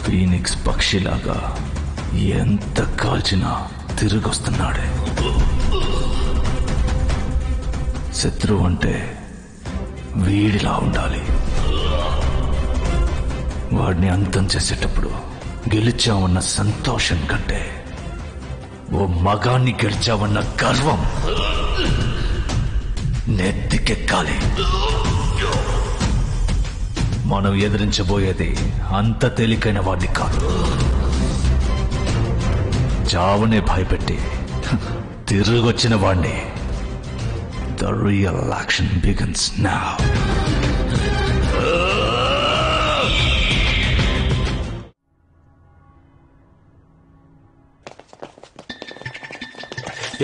Phoenix పక్షిలాగా ఎంత కాల్చినా తిరిగొస్తున్నాడే. శత్రువు అంటే వీడిలా ఉండాలి. వాడిని అంతం చేసేటప్పుడు గెలిచామన్న సంతోషం కంటే ఓ మగాన్ని గెలిచామన్న గర్వం నెత్తికెక్కాలి. మనం ఎదిరించబోయేది అంత తేలికైన వాడిని కాదు. చావునే భయపెట్టి తిరిగొచ్చిన వాడిని. The real action begins now.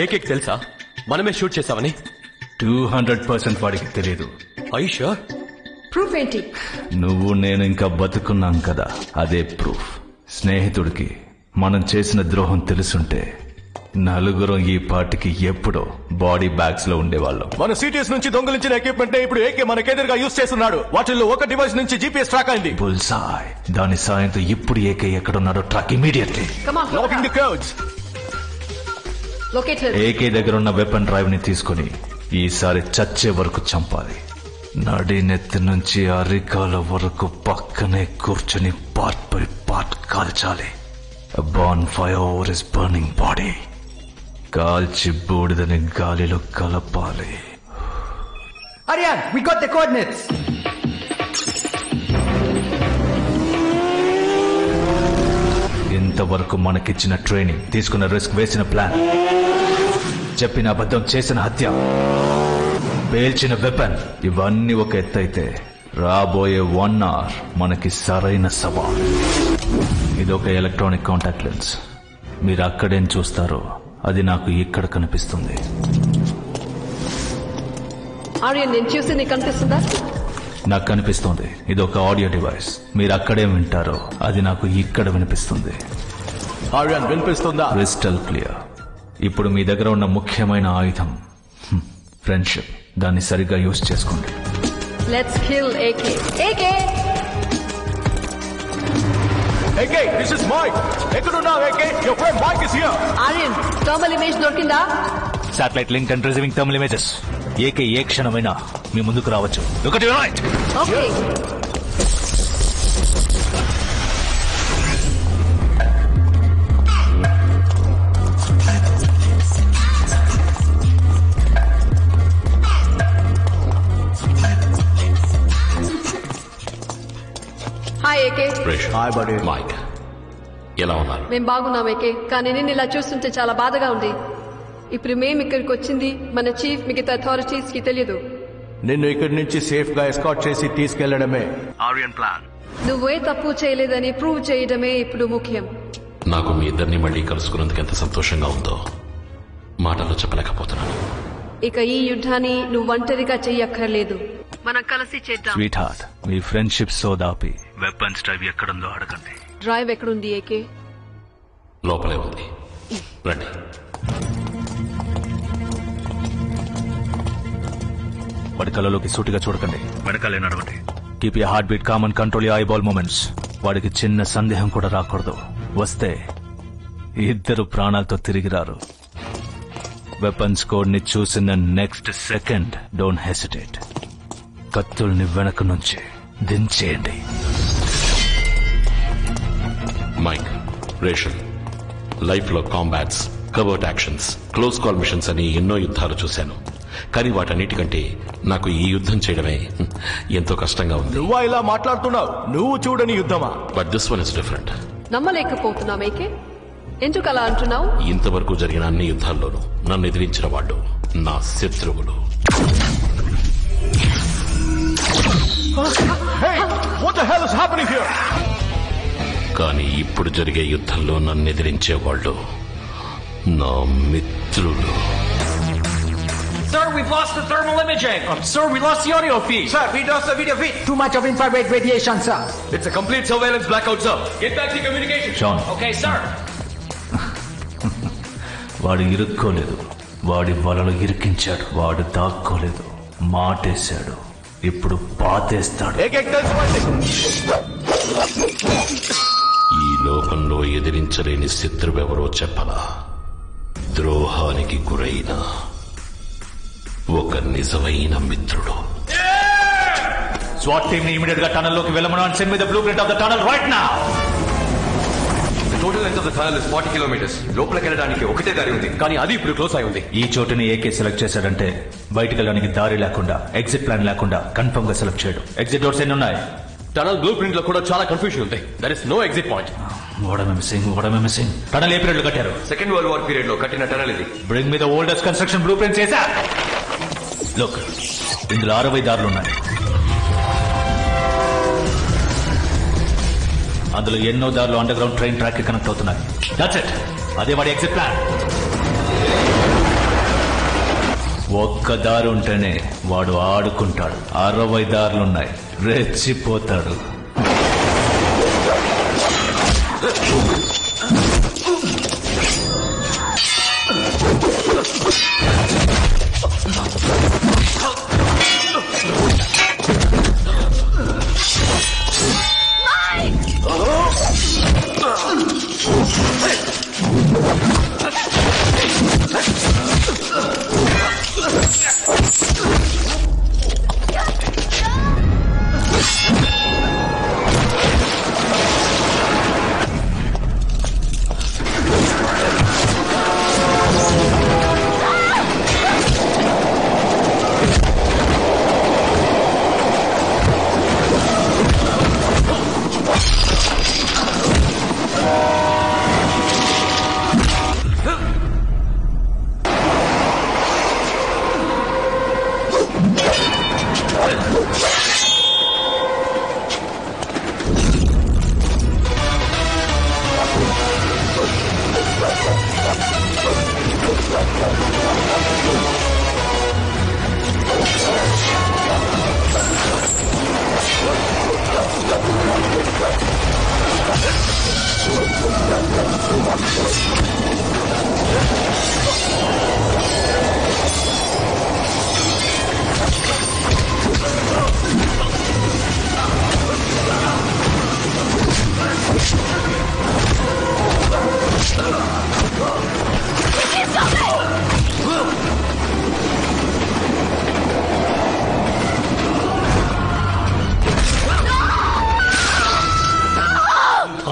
ఏకేక్ తెలుసా మనమే షూట్ చేసామని? 200% వాడికి తెలియదు. ఐషా ప్రూఫ్ ఏంటి? నువ్వు నేను ఇంకా బతుకున్నాం కదా, అదే ప్రూఫ్. స్నేహితుడికి మనం చేసిన ద్రోహం తెలుసుంటే నలుగురం ఈ పార్టీకి ఎప్పుడో బాడీ బ్యాగ్స్ లో ఉండేవాళ్ళం. మన సిటీఎస్ నుంచి దొంగలించిన ఎక్విప్మెంట్ ఇప్పుడు ఏకే మనకెదురుగా యూజ్ చేస్తున్నాడు. వాటిల్లో ఒక డివైస్ నుంచి జీపీఎస్ ట్రాక్ అయింది. బుల్సాయ్. దాని సాయంతో ఇప్పుడు ఏకే ఎక్కడున్నాడో track immediately. Locking the codes. AK దగ్గర ఉన్న వెపన్ డ్రైవ్ ని తీసుకుని ఈసారి చచ్చే వరకు చంపాలి. నడి నెత్తి నుంచి అరికాల వరకు పక్కనే కూర్చొని పార్ట్ బై పార్ట్ కాల్చాలి. Bonfire over his burning body. కాల్చి బూడిదని గాలిలో కలపాలి. Aryan, we got the coordinates. ఇంతవరకు మనకిచ్చిన ట్రైనింగ్, తీసుకున్న రిస్క్, వేసిన ప్లాన్, చెప్పిన అబద్ధం, చేసిన హత్య, పేల్చిన వెపన్, ఇవన్నీ ఒక ఎత్తైతే రాబోయే 1 hour మనకి సరైన సవాల్. ఇదొక ఎలక్ట్రానిక్ కాంటాక్ట్ లెన్స్. మీరు అక్కడేం చూస్తారో అది నాకు ఇక్కడ కనిపిస్తుంది. నేను చూసి నీకు కనిపిస్తుందా? నాకు కనిపిస్తుంది. ఇదొక ఆడియో డివైస్. మీరు అక్కడేం వింటారో అది నాకు ఇక్కడ వినిపిస్తుంది. ఆర్యన్ వినిపిస్తుందా? Crystal clear. ఇప్పుడు మీ దగ్గర ఉన్న ముఖ్యమైన ఆయుధం ఫ్రెండ్షిప్. దాన్ని సరిగ్గా యూజ్ చేసుకోండి. Let's kill AK. AK AK, this is Mike. ఎక్కడున్నావు AK? Your friend Mike is here. Aryan, thermal image దొరికిందా? Satellite link and receiving thermal images. AK ఏ క్షణమైనా మీ ముందుకు రావచ్చు. ఒకటి right. Okay. Hi AK. Hi buddy. Mike ఎలా ఉన్నారు? మేము బాగున్నాం ఏకే, కానీ నేను ఇలా చూస్తుంటే చాలా బాధగా ఉంది. ఇప్పుడు మేము ఇక్కడికి వచ్చింది మన చీఫ్ మిగతా అథారిటీస్ కి తెలియదు. నిన్ను ఇక్కడి నుంచి సేఫ్ గా ఎస్కాట్ చేసి తీసుకెళ్లడమే ఆర్యన్ ప్లాన్. నువ్వే తప్పు చేయలేదని ప్రూవ్ చేయడమే ఇప్పుడు ముఖ్యం. నాకు మీ ఇద్దరిని మళ్ళీ కలుసుకున్నందుకు ఎంత సంతోషంగా ఉందో మాటల్లో చెప్పలేకపోతున్నాను. ఇక ఈ యుద్ధాన్ని నువ్వు ఒంటరిగా చెయ్యక్కర్లేదు, మనం కలిసి చేద్దాం. స్వీట్ హార్ట్, మీ ఫ్రెండ్షిప్ సోదాపి వెపన్స్ డ్రైవ్ ఎక్కడుందో అడగండి. డ్రైవ్ ఎక్కడుంది ఏకే? లోపలే ఉంది, రండి. వాడి కళ్ళలోకి సూటిగా చూడకండి, వెనకాలే నడవండి. Keep you heart beat calm and control you eyeball movements. వాడికి చిన్న సందేహం కూడా రాకూడదు. వస్తే ఇద్దరు ప్రాణాలతో తిరిగి రారు. వెపన్స్ కోడ్ ని చూసిన నెక్స్ట్ సెకండ్ డోంట్ హెసిటేట్. కత్తుల్ని వెనక నుంచి దించేయండి. మైక్, రేషన్, లైఫ్ లో కాంబాట్స్, కవర్ట్ యాక్షన్స్, క్లోజ్ కాల్ మిషన్స్ అని ఎన్నో యుద్ధాలు చూశాను. కానీ వాటన్నిటికంటే నాకు ఈ యుద్ధం చేయడమే ఎంతో కష్టంగా ఉంది. నువ్వా ఇలా మాట్లాడుతున్నావు? నువ్వు చూడని యుద్ధమా? But this one is different. నమ్మలేకపోతున్నాం ఏకే. ఎందుకు అలా అంటున్నావు? ఇంతవరకు జరిగిన అన్ని యుద్ధాల్లోనూ నన్ను ఎదిరించిన వాళ్ళు నా శత్రువులు. Hey, what the hell is happening here? కానీ ఇప్పుడు జరిగే యుద్ధంలో నన్ను ఎదిరించే వాళ్ళు నా మిత్రులు. Sir, we've lost the thermal imaging. Sir, we lost the audio feed. Sir, we lost the video feed. Too much of infrared radiation, sir. It's a complete surveillance blackout, sir. Get back to communication. Sean. Okay, sir. వాడు ఇరుక్కోలేదు, వాడి వలలో ఇరికించాడు. వాడు దాక్కోలేదు, మాటేశాడు. ఇప్పుడు పాతేస్తాడు. లోకంలో ఎదిరించలేని శత్రువెవరో చెప్పలా. ద్రోహానికి గురైన ఒక నిజమైన మిత్రుడు. SWAT team ని ఇమీడియట్ గా టనల్ లోకి వెళ్ళమను and send me the blueprint of the tunnel right now. The total length of the tunnel is 40 kilometers. లోపలికి వెళ్ళడానికి ఒకటే దారి ఉంది, కానీ అది ఇప్పుడు క్లోజ్ అయి ఉంది. ఈ చోటుని ఏకే సెలెక్ట్ చేశాడంటే బయటికి వెళ్ళడానికి దారి లేకుండా, ఎగ్జిట్ ప్లాన్ లేకుండా కన్ఫర్మ్ గా సెలెక్ట్ చేయడు. ఎగ్జిట్ డోర్స్ ఎన్ని ఉన్నాయి? టనల్ బ్లూ ప్రింట్ లో కూడా చాలా కన్ఫ్యూజన్ ఉంది. There is no exit point. What am I missing? Tunnel ఏ పీరియడ్ లో కట్టారు? సెకండ్ వరల్డ్ వార్ పీరియడ్ లో కట్టిన టనల్ ఇది. Bring me the oldest construction blueprints చేసా. Look, ఇందులో 60 దారులు ఉన్నాయి. అందులో ఎన్నో దారులు అండర్ గ్రౌండ్ ట్రైన్ ట్రాక్ కి కనెక్ట్ అవుతున్నాయి. That's it. అదే వాడి ఎగ్జిట్ ప్లాన్. ఒక్క దారి ఉంటేనే వాడు ఆడుకుంటాడు. 60 దారులున్నాయి. రెచ్చిపోతాడు.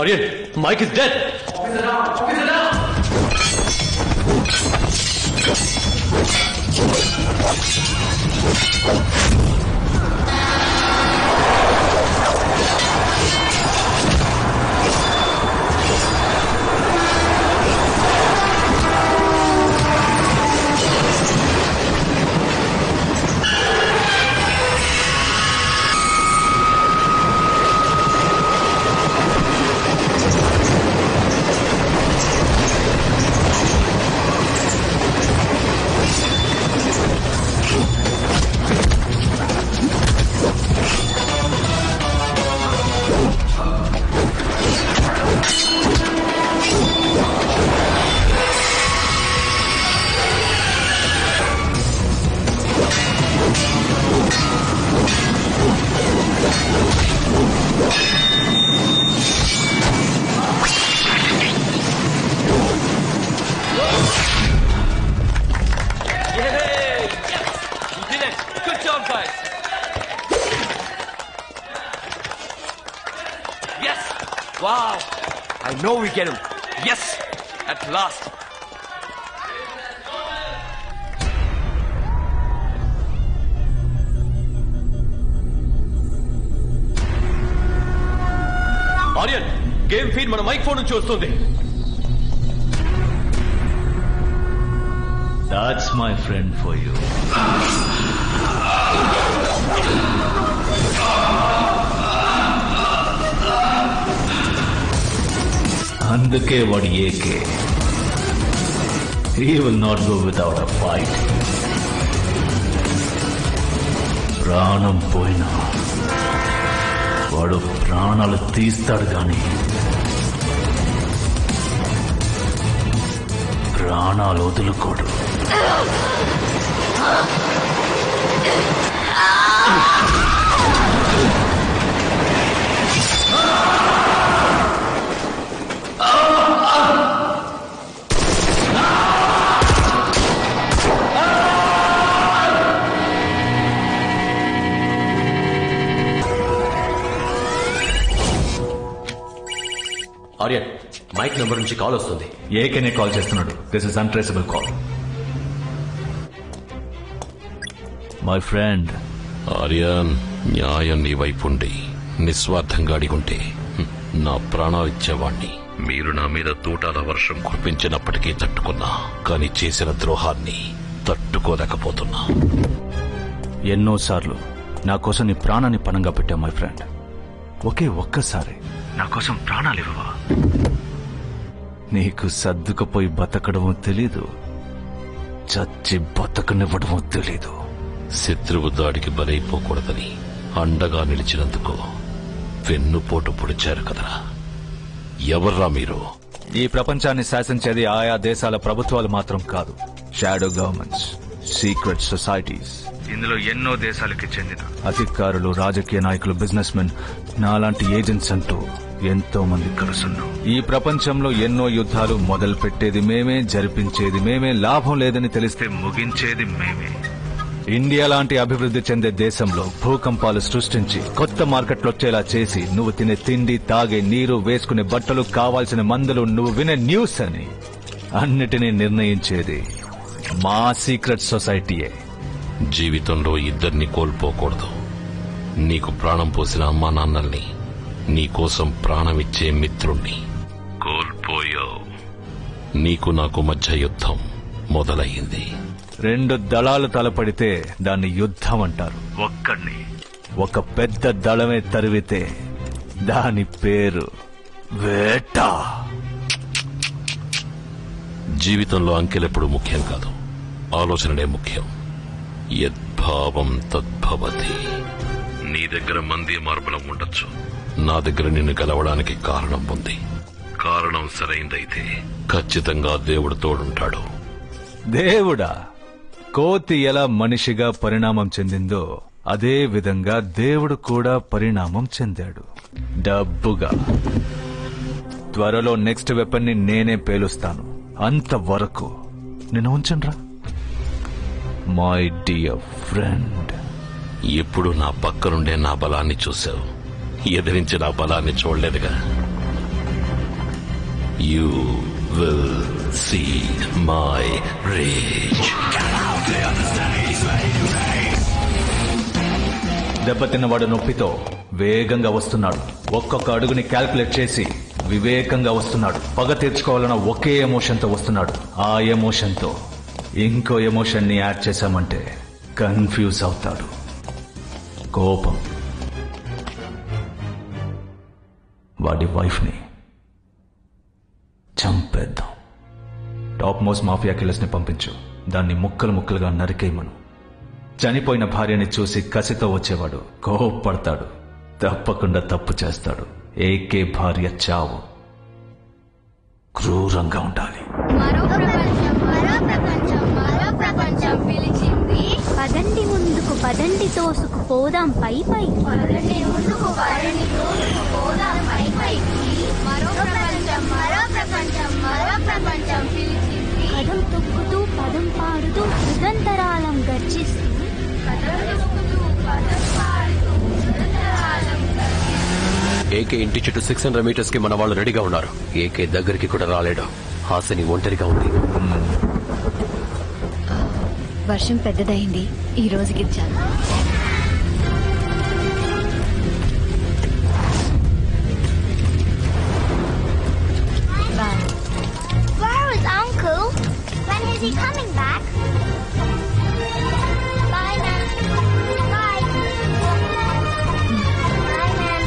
Aryan, Mike is dead. Wow! I know we get him. Yes! At last. Aryan, game feed మన మైక్ ఫోన్ నుంచి వస్తుంది. That's my friend for you. అందుకే వాడు AK. He will not go without a fight. ప్రాణం పోయినా వాడు ప్రాణాలు తీస్తాడు గాని ప్రాణాలు వదులుకోడు. ఆర్యన్, మైక్ నెంబర్ నుంచి కాల్ వస్తుంది. ఏకేనే కాల్ చేస్తున్నాడు. This is untraceable call. My friend Aryan, న్యాయం నీ వైపుండి నిస్వార్థంగా అడిగుంటే నా ప్రాణాలు ఇచ్చేవాణ్ణి. మీరు నా మీద తూటాల వర్షం కురిపించినప్పటికీ తట్టుకున్నా, కానీ చేసిన ద్రోహాన్ని తట్టుకోలేకపోతున్నా. ఎన్నోసార్లు నా కోసం నీ ప్రాణాన్ని పణంగా పెట్టావు మై ఫ్రెండ్. ఒక్కసారి నా కోసం ప్రాణాలు ఇవ్వవా? నీకు సర్దుకుపోయి బతకడమో తెలీదు, చచ్చి బతకనివ్వడమో తెలీదు. శత్రువు దాడికి బలైపోకూడదని అండగా నిలిచినందుకు వెన్నుపోటు పొడిచారు కదరా. ఎవర్రా మీరు? ఈ ప్రపంచాన్ని శాసించేది ఆయా దేశాల ప్రభుత్వాలు మాత్రం కాదు, షాడో గవర్నమెంట్స్, సీక్రెట్ సొసైటీస్. ఇందులో ఎన్నో దేశాలకి చెందిన అధికారులు, రాజకీయ నాయకులు, బిజినెస్ మెన్, నాలాంటి ఏజెంట్స్ అంటూ ఎంతో మంది కలుసున్నాం. ఈ ప్రపంచంలో ఎన్నో యుద్ధాలు మొదలు పెట్టేది మేమే, జరిపించేది మేమే, లాభం లేదని తెలిస్తే ముగించేది మేమే. ఇండియా లాంటి అభివృద్ధి చెందే దేశంలో భూకంపాలు సృష్టించి కొత్త మార్కెట్లు వచ్చేలా చేసి, నువ్వు తినే తిండి, తాగే నీరు, వేసుకునే బట్టలు, కావాల్సిన మందులు, నువ్వు వినే న్యూస్ అని అన్నిటినీ నిర్ణయించేది మా సీక్రెట్ సొసైటీయే. జీవితంలో ఇద్దరిని కోల్పోకూడదు. నీకు ప్రాణం పోసిన అమ్మా నాన్నల్ని, నీకోసం ప్రాణమిచ్చే మిత్రుణ్ణి కోల్పోయావు. నీకు నాకు మధ్య యుద్ధం మొదలయ్యింది. రెండు దళాలు తలపడితే దాన్ని యుద్ధం అంటారు. ఒక పెద్ద దళమే తరివితే దాని పేరు వేట. జీవితంలో అంకెలెప్పుడు ముఖ్యం కాదు, ఆలోచనలే ముఖ్యం. యద్భావం తద్భవతి. నీ దగ్గర మంది మార్బలం ఉండొచ్చు, నా దగ్గర నిన్ను గెలవడానికి కారణం ఉంది. కారణం సరైందైతే ఖచ్చితంగా దేవుడు తోడుంటాడు. దేవుడా? కోతి ఎలా మనిషిగా పరిణామం చెందిందో అదే విధంగా దేవుడు కూడా పరిణామం చెందాడు, డబ్బుగా. త్వరలో నెక్స్ట్ వెపన్ ని నేనే పేలుస్తాను. అంతవరకు నేను ఉంచండ్రా మై డియర్ ఫ్రెండ్. ఎప్పుడు నా పక్కనుండే నా బలాన్ని చూశావు, ఎదిరించి నా బలాన్ని చూడలేదుగా. You will see my rage. దెబ్బతిన్నవాడు నొప్పితో వేగంగా వస్తున్నాడు. ఒక్కొక్క అడుగుని క్యాల్కులేట్ చేసి వివేకంగా వస్తున్నాడు. పగ తీర్చుకోవాలన్న ఒకే ఎమోషన్తో వస్తున్నాడు. ఆ ఎమోషన్తో ఇంకో ఎమోషన్ ని యాడ్ చేశామంటే కన్ఫ్యూజ్ అవుతాడు. కోపం. వాడి వైఫ్ ని చంపేద్దాం. టాప్ మోస్ట్ మాఫియా కిల్లర్స్ ని పంపించు. దాన్ని ముక్కలు ముక్కలుగా నరికేయమను. చనిపోయిన భార్యని చూసి కసితో వచ్చేవాడు కోపడతాడు, తప్పకుండా తప్పు చేస్తాడు. ఏకే భార్య చావు క్రూరంగా ఉండాలి. మరో ప్రపంచం, మరో ప్రపంచం, మరో ప్రపంచం పిలిచింది. పదండి ముందుకు, పదండి తోసుకు పోదాం పై పై. పదండి ముందుకు, పదండి తోసుకు పోదాం పై పై. మరో ప్రపంచం, మరో ప్రపంచం, మరో ప్రపంచం పిలిచింది. పదం తొక్కుతూ, పదం పాడుతూ, యుగంతరాలం గర్జిస్తూ. పదం తొక్కుతూ, పదం పాడుతూ, యుగంతరాలం గర్జిస్తూ. ఏకే ఇంటి చుట్టూ 600 మీటర్స్ కి మన వాళ్ళు రెడీగా ఉన్నారు. ఏకే దగ్గరికి కూడా రాలేడు. హాసిని ఒంటరిగా ఉంది. వర్షం పెద్దదైంది. ఈ రోజుకి చాలు. Where is Uncle? When is he coming back? Bye, Ma'am. Bye. Bye, Ma'am.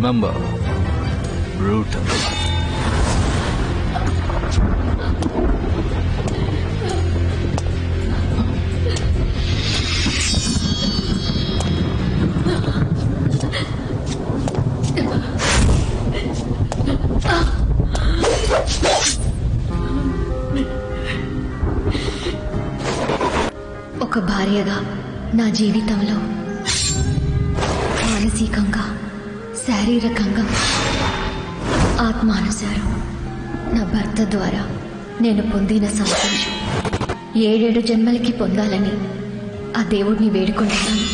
Remember brutal. ఒక భార్యగా నా జీవితంలో మానసికంగా, శారీరకంగా, ఆత్మానుసారం నా భర్త ద్వారా నేను పొందిన సంతోషం 7 జన్మలకి పొందాలని ఆ దేవుడిని వేడుకుంటున్నాను.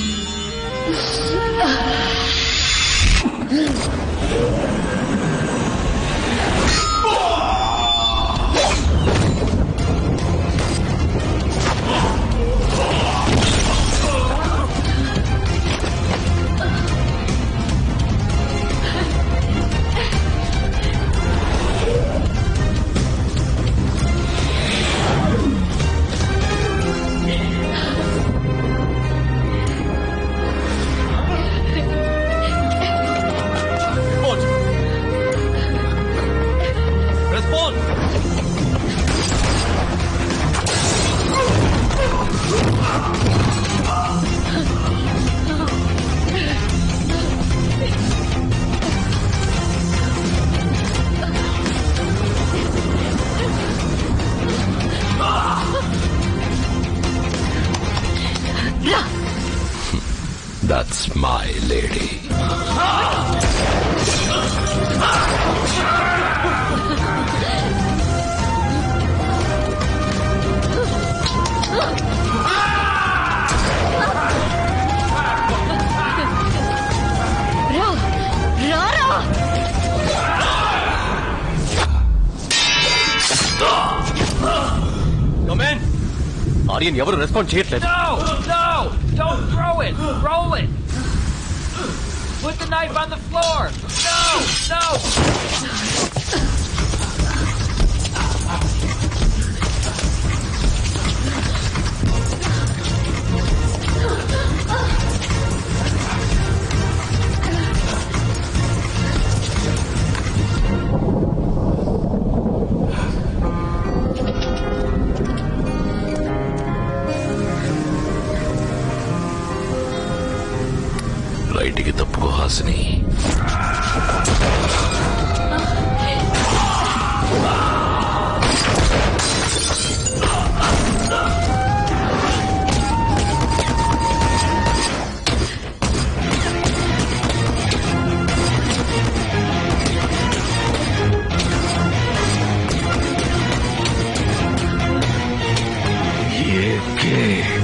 That's my lady. ఆర్యన్ ఎవరు రెస్పాండ్ చేయట్లేదు. No! Don't throw it! Roll it! Put the knife on the floor! No! రైట్కి తప్పుకో హాసిని. AK.